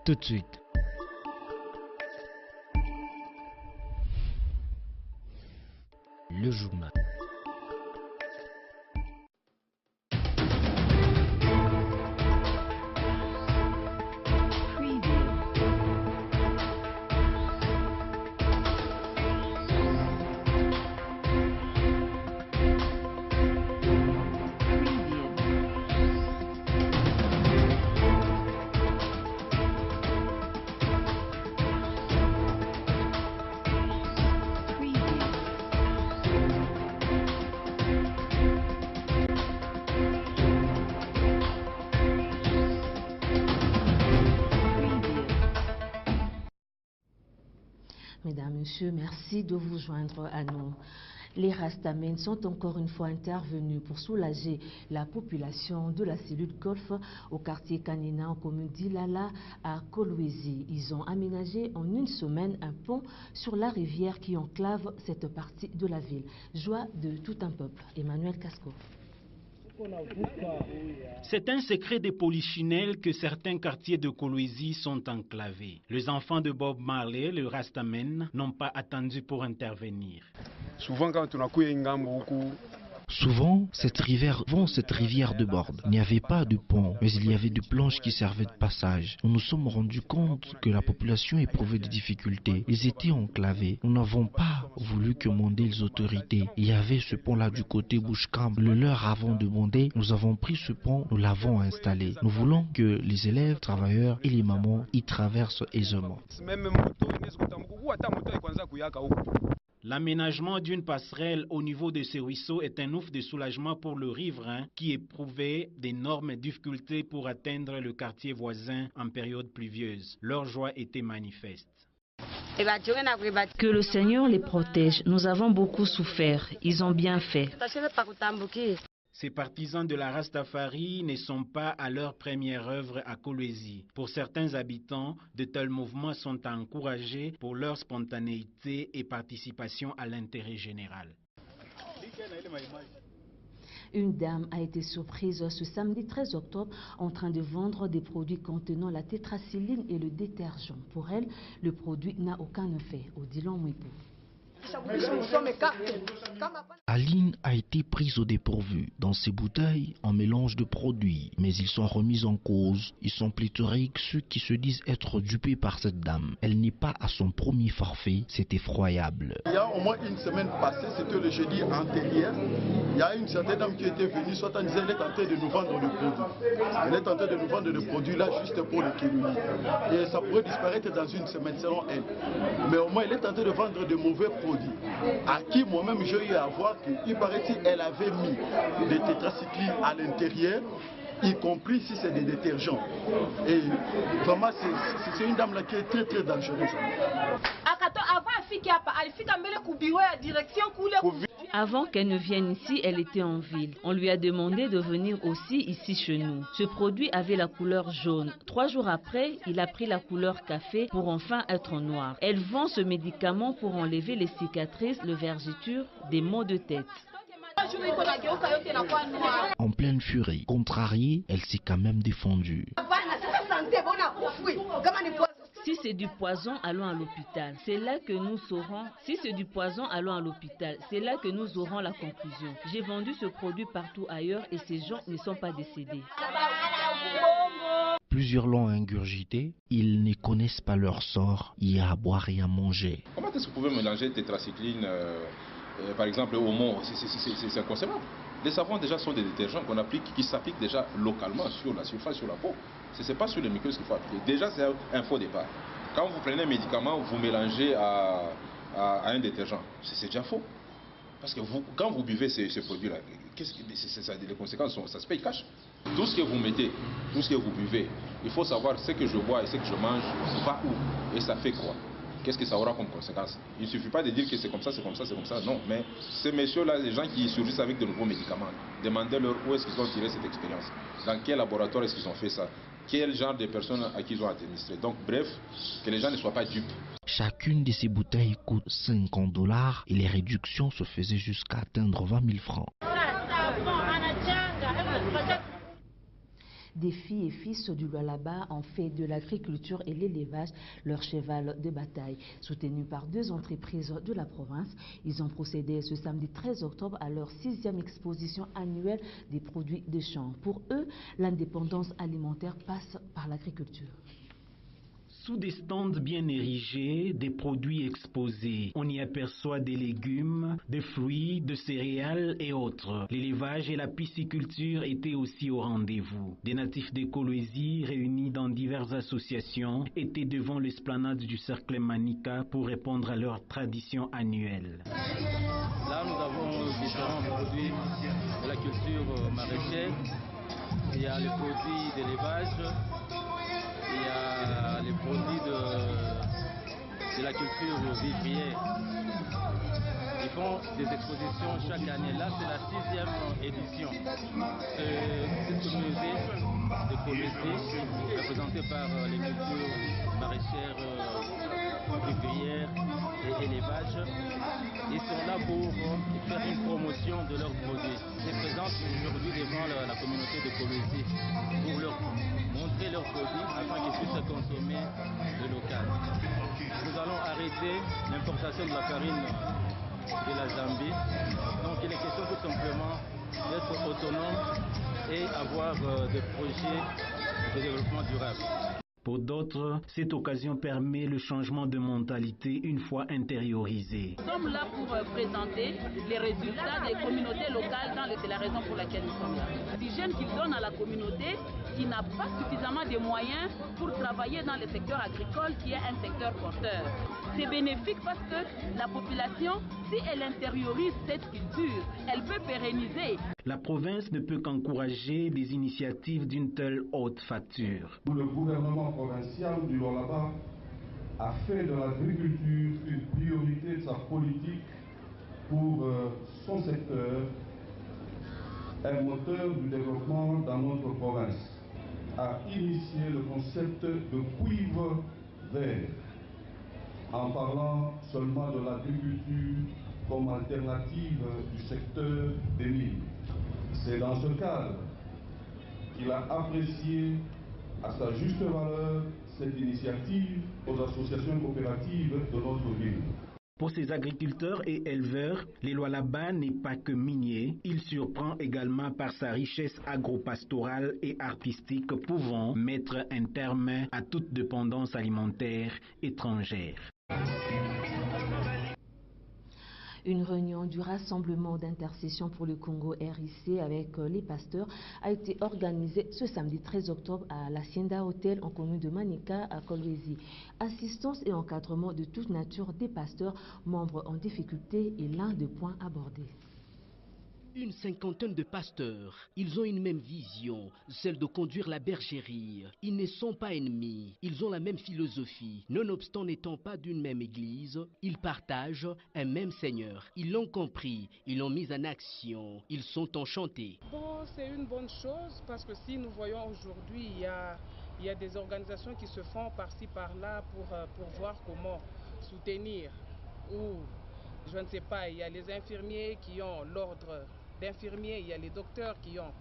Tout de suite. Le journal. Mesdames, Messieurs, merci de vous joindre à nous. Les Rastamènes sont encore une fois intervenus pour soulager la population de la cellule Golfe au quartier Kanina, en commune d'Ilala à Kolwezi. Ils ont aménagé en une semaine un pont sur la rivière qui enclave cette partie de la ville. Joie de tout un peuple. Emmanuel Casco. C'est un secret des polichinelles que certains quartiers de Kolwezi sont enclavés. Les enfants de Bob Marley, le Rastamen, n'ont pas attendu pour intervenir. Souvent, cette rivière déborde. Il n'y avait pas de pont, mais il y avait des planches qui servaient de passage. Nous nous sommes rendus compte que la population éprouvait des difficultés. Ils étaient enclavés. Nous n'avons pas voulu commander les autorités. Il y avait ce pont-là du côté Bouchkam. Le leur avant de demander, nous avons pris ce pont, nous l'avons installé. Nous voulons que les élèves, travailleurs et les mamans y traversent aisément. L'aménagement d'une passerelle au niveau de ces ruisseaux est un ouf de soulagement pour le riverain qui éprouvait d'énormes difficultés pour atteindre le quartier voisin en période pluvieuse. Leur joie était manifeste. Que le Seigneur les protège. Nous avons beaucoup souffert. Ils ont bien fait. Ces partisans de la Rastafari ne sont pas à leur première œuvre à Kolwezi. Pour certains habitants, de tels mouvements sont encouragés pour leur spontanéité et participation à l'intérêt général. Une dame a été surprise ce samedi 13 octobre en train de vendre des produits contenant la tétracycline et le détergent. Pour elle, le produit n'a aucun effet. Odilon Mouipou. Aline a été prise au dépourvu. Dans ces bouteilles, un mélange de produits. Mais ils sont remis en cause. Ils sont pléthoriques, ceux qui se disent être dupés par cette dame. Elle n'est pas à son premier forfait. C'est effroyable. Il y a au moins une semaine passée, c'était le jeudi antérieur. Il y a une certaine dame qui était venue, soit en disant elle est en train de nous vendre le produit. Elle est en train de nous vendre le produit là juste pour le Kiluni. Et ça pourrait disparaître dans une semaine selon elle. Mais au moins elle est en train de vendre de mauvais produits. À qui moi-même j'ai eu à voir qu'il paraît qu'elle avait mis des tétracyclines à l'intérieur, y compris si c'est des détergents. Et vraiment c'est une dame là qui est très très dangereuse. Avant qu'elle ne vienne ici, elle était en ville. On lui a demandé de venir aussi ici chez nous. Ce produit avait la couleur jaune. 3 jours après, il a pris la couleur café pour enfin être noir. Elle vend ce médicament pour enlever les cicatrices, le vergeture, des maux de tête. En pleine furie, contrariée, elle s'est quand même défendue. Si c'est du poison, allons à l'hôpital. C'est là que nous saurons. Si c'est du poison, allons à l'hôpital. C'est là que nous aurons la conclusion. J'ai vendu ce produit partout ailleurs et ces gens ne sont pas décédés. Plusieurs l'ont ingurgité. Ils ne connaissent pas leur sort. Il y a à boire et à manger. Comment est-ce que vous pouvez mélanger tétracycline, par exemple, au mont? C'est inconcevable. Les savons déjà sont des détergents qu'on applique, qui s'appliquent déjà localement sur la surface, sur la peau. Ce n'est pas sur les muqueuses qu'il faut appliquer. Déjà, c'est un faux départ. Quand vous prenez un médicament, vous mélangez à un détergent. C'est déjà faux. Parce que quand vous buvez ces produits-là, les conséquences, ça se paye cash. Tout ce que vous mettez, tout ce que vous buvez, il faut savoir ce que je bois et ce que je mange va où et ça fait quoi. Qu'est-ce que ça aura comme conséquence? Il ne suffit pas de dire que c'est comme ça, c'est comme ça, c'est comme ça. Non, mais ces messieurs-là, les gens qui surgissent avec de nouveaux médicaments, demandez-leur où est-ce qu'ils ont tiré cette expérience. Dans quel laboratoire est-ce qu'ils ont fait ça? Quel genre de personnes à qui ils ont administré. Donc bref, que les gens ne soient pas dupes. Chacune de ces bouteilles coûte 50 $ et les réductions se faisaient jusqu'à atteindre 20 000 francs. Des filles et fils du Lualaba ont fait de l'agriculture et l'élevage leur cheval de bataille. Soutenus par 2 entreprises de la province, ils ont procédé ce samedi 13 octobre à leur 6e exposition annuelle des produits de champs. Pour eux, l'indépendance alimentaire passe par l'agriculture. Sous des stands bien érigés, des produits exposés, on y aperçoit des légumes, des fruits, de céréales et autres. L'élevage et la pisciculture étaient aussi au rendez-vous. Des natifs de Kolwezi, réunis dans diverses associations, étaient devant l'esplanade du cercle Manika pour répondre à leur tradition annuelle. Là, nous avons différents produits de la culture maraîchère. Il y a les produits d'élevage. Il y a les produits de la culture vivrière. Ils font des expositions chaque année. Là, c'est la 6e édition. Ce musée de Kolwezi, représenté par les cultures maraîchères, vivrières et élevage. Ils sont là pour faire une promotion de leurs produits. Ils se présentent aujourd'hui devant la communauté de Kolwezi pour leur montrer leurs produits afin qu'ils puissent consommer le local. Nous allons arrêter l'importation de la farine de la Zambie. Donc il est question tout simplement d'être autonome et avoir des projets de développement durable. Pour d'autres, cette occasion permet le changement de mentalité une fois intériorisée. Nous sommes là pour présenter les résultats des communautés locales c'est la raison pour laquelle nous sommes là. L'hygiène qu'ils donnent à la communauté qui n'a pas suffisamment de moyens pour travailler dans le secteur agricole qui est un secteur porteur. C'est bénéfique parce que la population, si elle intériorise cette culture, elle peut pérenniser. La province ne peut qu'encourager des initiatives d'une telle haute facture. Le gouvernement provincial du Lualaba a fait de l'agriculture une priorité de sa politique pour son secteur, un moteur du développement dans notre province, a initié le concept de cuivre vert en parlant seulement de l'agriculture comme alternative du secteur des mines. C'est dans ce cadre qu'il a apprécié à sa juste valeur cette initiative aux associations coopératives de notre ville. Pour ces agriculteurs et éleveurs, le Lualaba n'est pas que minier, il surprend également par sa richesse agro-pastorale et artistique pouvant mettre un terme à toute dépendance alimentaire étrangère. Une réunion du Rassemblement d'intercession pour le Congo RIC avec les pasteurs a été organisée ce samedi 13 octobre à l'Hacienda Hotel en commune de Manika à Kolwezi. Assistance et encadrement de toute nature des pasteurs membres en difficulté est l'un des points abordés. Une cinquantaine de pasteurs, ils ont une même vision, celle de conduire la bergerie. Ils ne sont pas ennemis, ils ont la même philosophie. Nonobstant n'étant pas d'une même église, ils partagent un même Seigneur. Ils l'ont compris, ils l'ont mis en action, ils sont enchantés. Bon, c'est une bonne chose parce que si nous voyons aujourd'hui, il y a des organisations qui se font par-ci par-là pour voir comment soutenir ou je ne sais pas, il y a les infirmiers qui ont l'ordre d'infirmiers, il y a les docteurs qui ont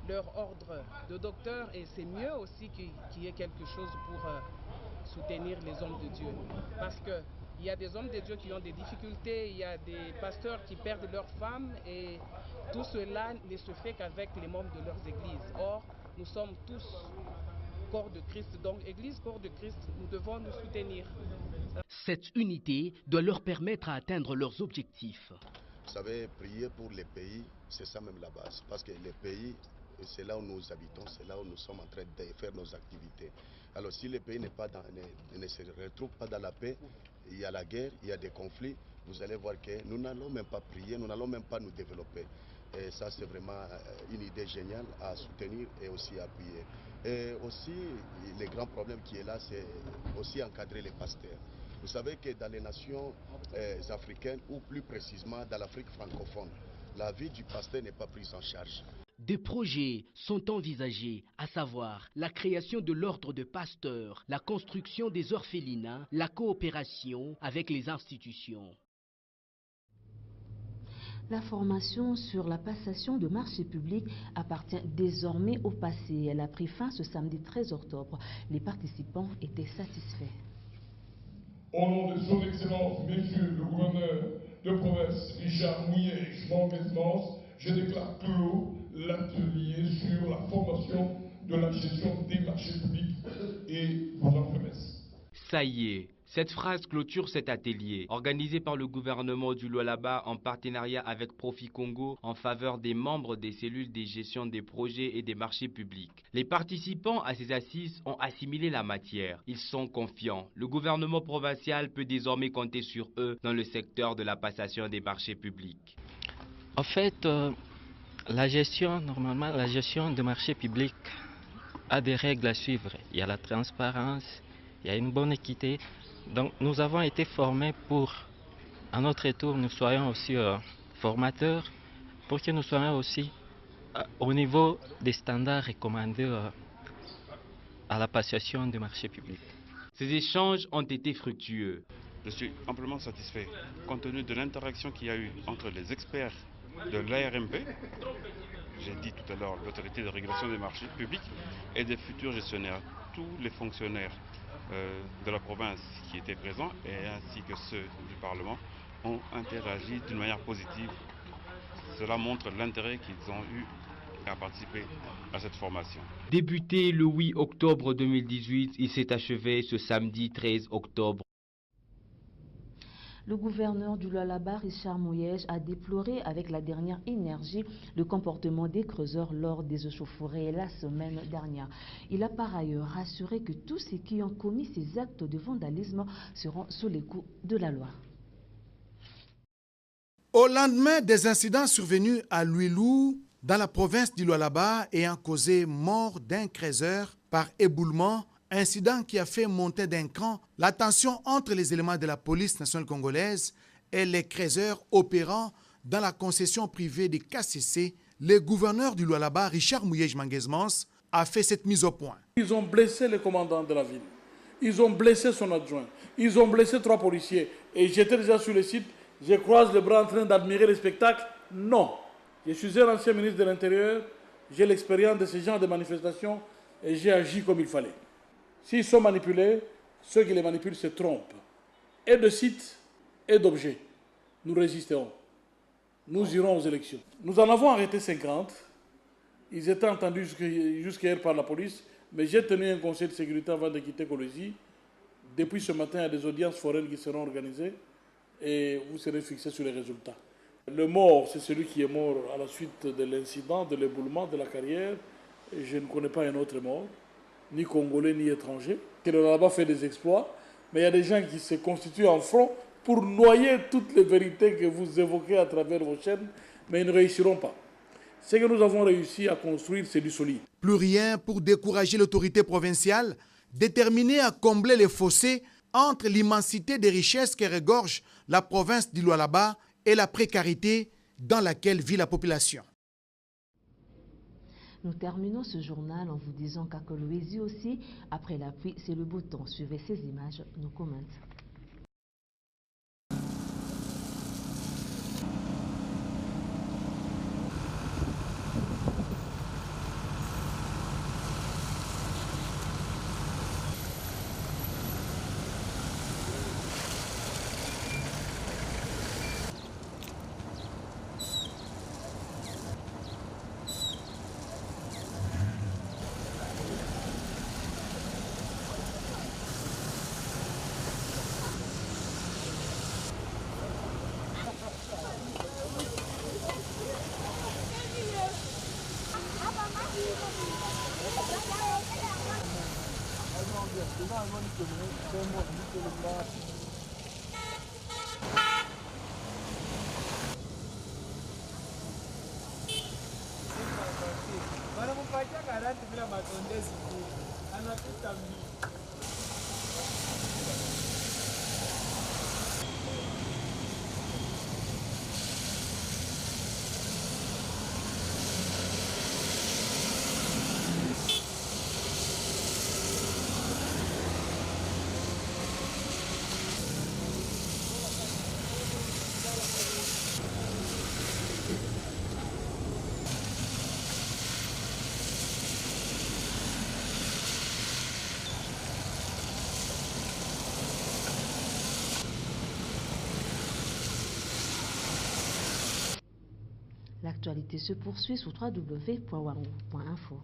leur ordre de docteur et c'est mieux aussi qu'il y ait quelque chose pour soutenir les hommes de Dieu. Parce qu'il y a des hommes de Dieu qui ont des difficultés, il y a des pasteurs qui perdent leurs femmes et tout cela ne se fait qu'avec les membres de leurs églises. Or, nous sommes tous corps de Christ, donc Église, corps de Christ, nous devons nous soutenir. Cette unité doit leur permettre à atteindre leurs objectifs. Vous savez, prier pour les pays, c'est ça même la base. Parce que les pays, c'est là où nous habitons, c'est là où nous sommes en train de faire nos activités. Alors si le pays ne se retrouve pas dans la paix, il y a la guerre, il y a des conflits, vous allez voir que nous n'allons même pas prier, nous n'allons même pas nous développer. Et ça, c'est vraiment une idée géniale à soutenir et aussi à appuyer. Et aussi, le grand problème qui est là, c'est aussi encadrer les pasteurs. Vous savez que dans les nations africaines, ou plus précisément dans l'Afrique francophone, la vie du pasteur n'est pas prise en charge. Des projets sont envisagés, à savoir la création de l'ordre de pasteurs, la construction des orphelinats, la coopération avec les institutions. La formation sur la passation de marchés publics appartient désormais au passé. Elle a pris fin ce samedi 13 octobre. Les participants étaient satisfaits. Au nom de son Excellence, Monsieur le gouverneur de province, Richard Mouyej-Manguesmans, je déclare clos l'atelier sur la formation de la gestion des marchés publics et vous en remercie. Ça y est. Cette phrase clôture cet atelier, organisé par le gouvernement du Lualaba en partenariat avec Profit Congo en faveur des membres des cellules de gestion des projets et des marchés publics. Les participants à ces assises ont assimilé la matière. Ils sont confiants. Le gouvernement provincial peut désormais compter sur eux dans le secteur de la passation des marchés publics. En fait, la gestion des marchés publics a des règles à suivre. Il y a la transparence, il y a une bonne équité. Donc nous avons été formés pour, à notre tour, nous soyons aussi formateurs, pour que nous soyons aussi au niveau des standards recommandés à la passation des marchés publics. Ces échanges ont été fructueux. Je suis amplement satisfait, compte tenu de l'interaction qu'il y a eu entre les experts de l'ARMP, j'ai dit tout à l'heure l'autorité de régulation des marchés publics, et des futurs gestionnaires, tous les fonctionnaires de la province qui étaient présents et ainsi que ceux du Parlement ont interagi d'une manière positive. Cela montre l'intérêt qu'ils ont eu à participer à cette formation. Débuté le 8 octobre 2018, il s'est achevé ce samedi 13 octobre. Le gouverneur du Lualaba, Richard Mouyej, a déploré avec la dernière énergie le comportement des creuseurs lors des échauffourées la semaine dernière. Il a par ailleurs rassuré que tous ceux qui ont commis ces actes de vandalisme seront sous les coups de la loi. Au lendemain des incidents survenus à Luilou, dans la province du Lualaba, ayant causé mort d'un creuseur par éboulement, incident qui a fait monter d'un cran la tension entre les éléments de la police nationale congolaise et les creuseurs opérant dans la concession privée de KCC, le gouverneur du Lualaba, Richard Mouyej-Manguesmans, a fait cette mise au point. Ils ont blessé le commandant de la ville, ils ont blessé son adjoint, ils ont blessé 3 policiers. Et j'étais déjà sur le site, je croise les bras en train d'admirer le spectacle. Non, je suis un ancien ministre de l'Intérieur, j'ai l'expérience de ce genre de manifestations et j'ai agi comme il fallait. S'ils sont manipulés, ceux qui les manipulent se trompent. Et de sites et d'objets. Nous résisterons. Nous irons aux élections. Nous en avons arrêté 50. Ils étaient entendus jusqu'à hier par la police. Mais j'ai tenu un conseil de sécurité avant de quitter Kolwezi. Depuis ce matin, il y a des audiences foraines qui seront organisées. Et vous serez fixés sur les résultats. Le mort, c'est celui qui est mort à la suite de l'incident, de l'éboulement, de la carrière. Et je ne connais pas un autre mort, ni congolais, ni étranger. Le Lualaba fait des exploits, mais il y a des gens qui se constituent en front pour noyer toutes les vérités que vous évoquez à travers vos chaînes, mais ils ne réussiront pas. Ce que nous avons réussi à construire, c'est du solide. Plus rien pour décourager l'autorité provinciale, déterminée à combler les fossés entre l'immensité des richesses qui regorgent la province du Lualaba et la précarité dans laquelle vit la population. Nous terminons ce journal en vous disant qu'à Kolwezi aussi, après la pluie, c'est le beau temps. Suivez ces images, nos commentaires. L'actualité se poursuit sur www.wangu.info.